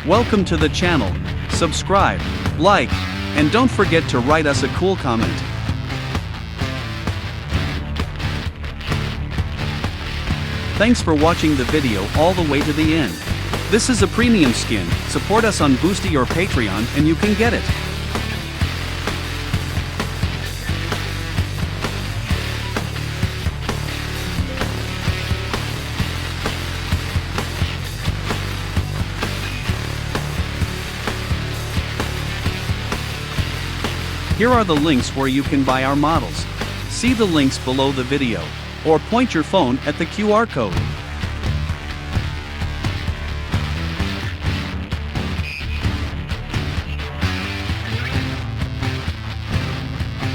Welcome to the channel. Subscribe, like, and don't forget to write us a cool comment. Thanks for watching the video all the way to the end. This is a premium skin. Support us on Boosty or Patreon and you can get it. Here are the links where you can buy our models. See the links below the video, or point your phone at the QR code.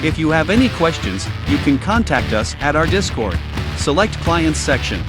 If you have any questions, you can contact us at our Discord. Select Clients section.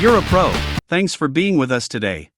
You're a pro. Thanks for being with us today.